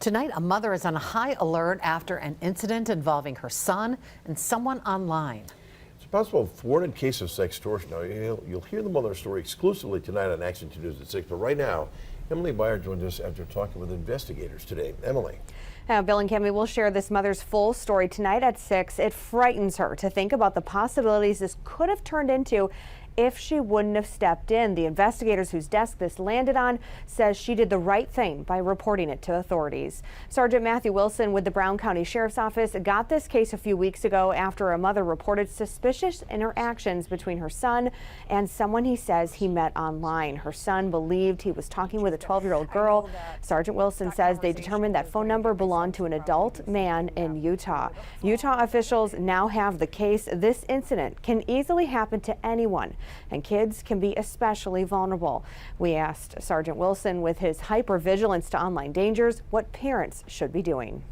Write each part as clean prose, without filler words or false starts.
Tonight, a mother is on high alert after an incident involving her son and someone online. It's a possible thwarted case of sextortion. Now, you'll hear the mother's story exclusively tonight on Action 2 News at 6. But right now, Emily Byer joined us after talking with investigators today. Emily. Bill and Cami will share this mother's full story tonight at 6. It frightens her to think about the possibilities this could have turned into if she wouldn't have stepped in. The investigators whose desk this landed on says she did the right thing by reporting it to authorities. Sergeant Matthew Wilson with the Brown County Sheriff's Office got this case a few weeks ago after a mother reported suspicious interactions between her son and someone he says he met online. Her son believed he was talking with a 12-year-old girl. Sergeant Wilson says they determined that phone number belonged to an adult man in Utah. Utah officials now have the case. This incident can easily happen to anyone, and kids can be especially vulnerable. We asked Sergeant Wilson, with his hypervigilance to online dangers, what parents should be doing.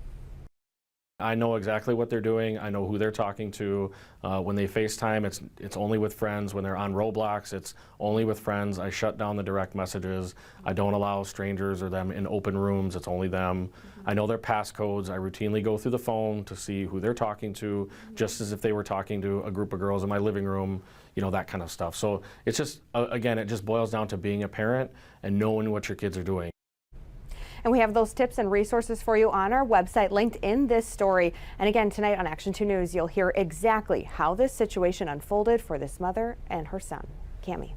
I know exactly what they're doing. I know who they're talking to. When they FaceTime, it's only with friends. When they're on Roblox, it's only with friends. I shut down the direct messages. I don't allow strangers or them in open rooms. It's only them. I know their passcodes. I routinely go through the phone to see who they're talking to, just as if they were talking to a group of girls in my living room, you know, that kind of stuff. So it's just, again, it just boils down to being a parent and knowing what your kids are doing. And we have those tips and resources for you on our website linked in this story. And again, tonight on Action 2 News, you'll hear exactly how this situation unfolded for this mother and her son. Cami.